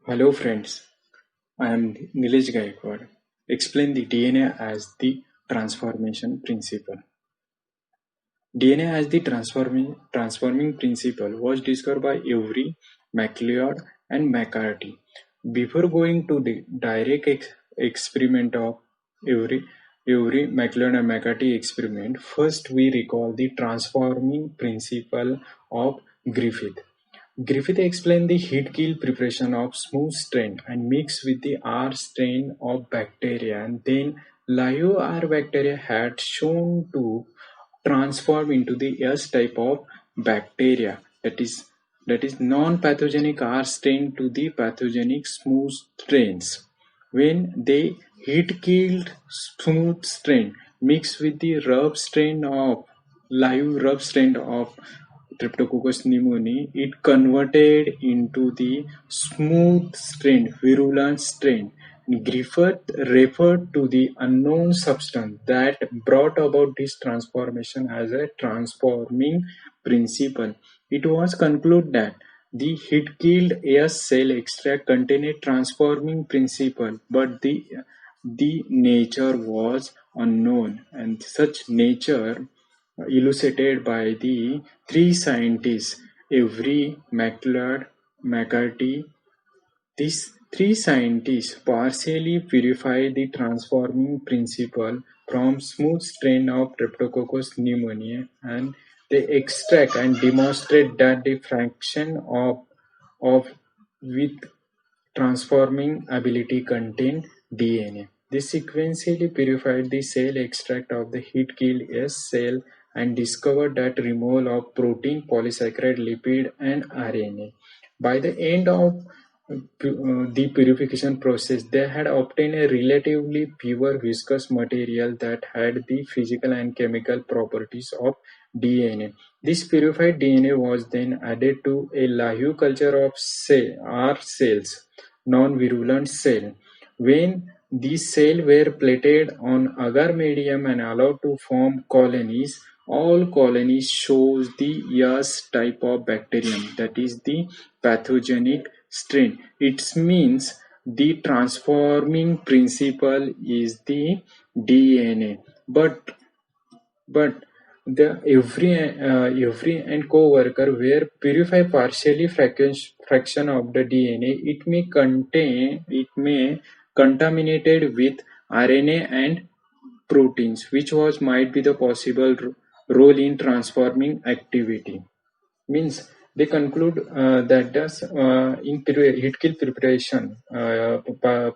Hello friends, I am Nilesh Gaikwad. Explain the DNA as the transformation principle. DNA as the transforming principle was discovered by Avery, MacLeod and McCarthy. Before going to the direct experiment of Avery, MacLeod and McCarthy experiment, first we recall the transforming principle of Griffith. Griffith explained the heat kill preparation of smooth strain and mix with the R strain of bacteria, and then live R bacteria had shown to transform into the S type of bacteria, that is non-pathogenic R strain to the pathogenic smooth strains. When they heat killed smooth strain mixed with the rub strain of Streptococcus pneumoniae, it converted into the smooth strain, virulent strain. Griffith referred to the unknown substance that brought about this transformation as a transforming principle. It was concluded that the heat-killed AS cell extract contained a transforming principle, but the nature was unknown, and such nature elucidated by the three scientists, Avery, MacLeod, McCarthy. These three scientists partially purified the transforming principle from smooth strain of Streptococcus pneumoniae, and they extract and demonstrate that the fraction of with transforming ability contain DNA. They sequentially purified the cell extract of the heat-killed S cell and discovered that removal of protein, polysaccharide, lipid, and RNA. By the end of the purification process, they had obtained a relatively pure viscous material that had the physical and chemical properties of DNA. This purified DNA was then added to a live culture of R cells, non-virulent cell. When these cells were plated on agar medium and allowed to form colonies, all colonies shows the Yas type of bacterium, that is the pathogenic strain. It means the transforming principle is the DNA, but the every and co-worker were purify partially fraction of the DNA. It may contaminated with RNA and proteins, which was might be the possible role in transforming activity. Means they conclude that does in heat kill preparation,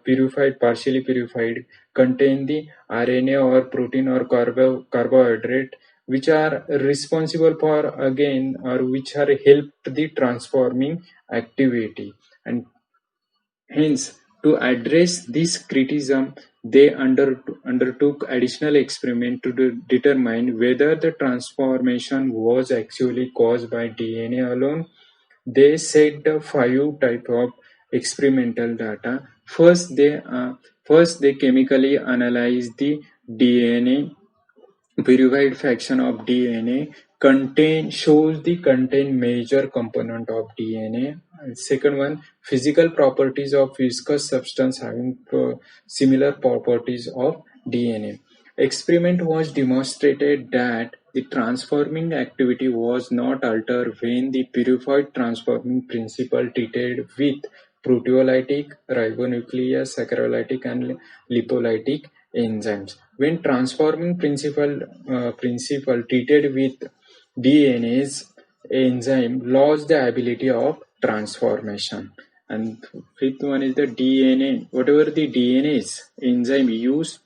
purified, partially purified, contain the RNA or protein or carbohydrate which are responsible for again or which are helped the transforming activity, and hence, to address this criticism, they undertook additional experiment to determine whether the transformation was actually caused by DNA alone. They set the five type of experimental data. First they chemically analyze the DNA. Purified fraction of DNA shows the contain major component of DNA. And second one, physical properties of viscous substance having similar properties of DNA. Experiment was demonstrated that the transforming activity was not altered when the purified transforming principle treated with proteolytic, ribonuclear, saccharolytic, and lipolytic enzymes. When transforming principle treated with DNA's enzyme lost the ability of transformation. And fifth one is the DNA. Whatever the DNA's enzyme used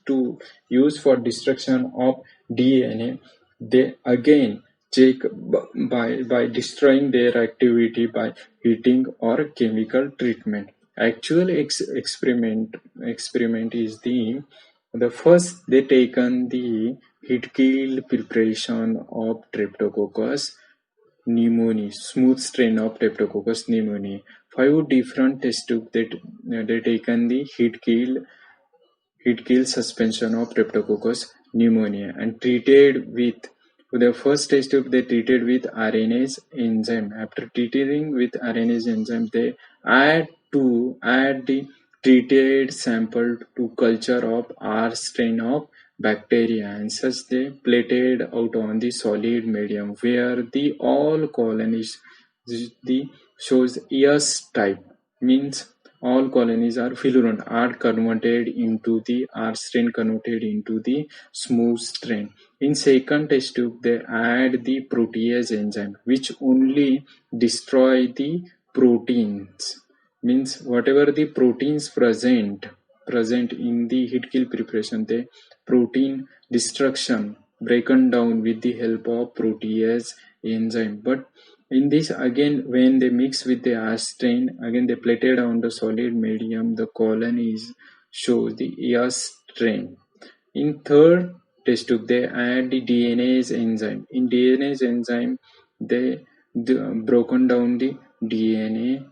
for destruction of DNA, they again check by destroying their activity by heating or chemical treatment. Actual experiment is the first they taken the heat kill preparation of Streptococcus pneumoniae, smooth strain of Streptococcus pneumoniae. Five different test tubes that they taken the heat kill suspension of Streptococcus pneumoniae and treated with the first test tube they treated with RNase enzyme. After treating with RNase enzyme, they add to add the treated sample to culture of R strain of bacteria, and such they plated out on the solid medium where the all colonies the shows S type, means all colonies are virulent, are converted into the R strain converted into the smooth strain. In second test tube, they add the protease enzyme, which only destroy the proteins. Means whatever the proteins present in the heat kill preparation, the protein destruction broken down with the help of protease enzyme. But in this again, when they mix with the ash strain, again they plated on the solid medium, the colonies shows the ash strain. In third test tube, they add the DNase enzyme. In DNase enzyme, they broken down the DNA,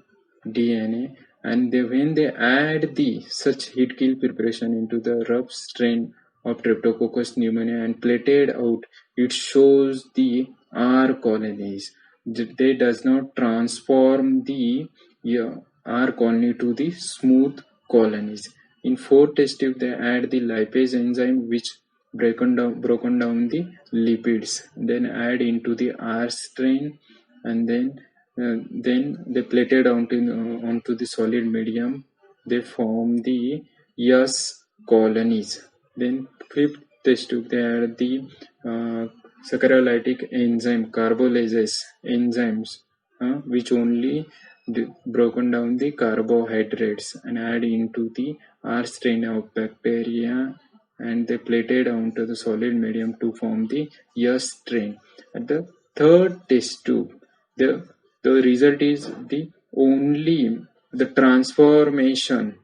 and when they add the such heat kill preparation into the rough strain of Streptococcus pneumoniae and plated out, it shows the R colonies. They does not transform the R colony to the smooth colonies. In fourth test tube, they add the lipase enzyme, which broken down the lipids, then add into the R strain, and then they plated onto the solid medium. They form the S colonies. Then fifth test tube, they add the saccharolytic enzyme, carbolase enzymes, which only broken down the carbohydrates and add into the R strain of bacteria, and they plated onto the solid medium to form the S strain. At the third test tube, the result is the only the transformation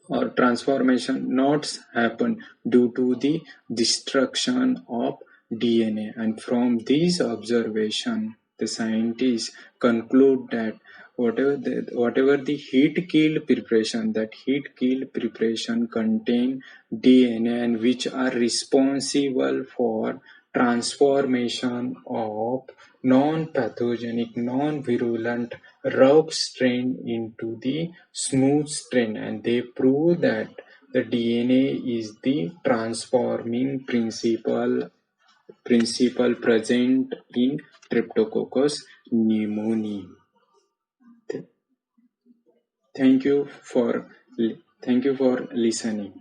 not happen due to the destruction of DNA. And from this observation, the scientists conclude that whatever the heat killed preparation, that heat killed preparation contain DNA and which are responsible for transformation of non-pathogenic, non-virulent rough strain into the smooth strain, and they prove that the DNA is the transforming principle present in Streptococcus pneumoniae. Thank you for listening.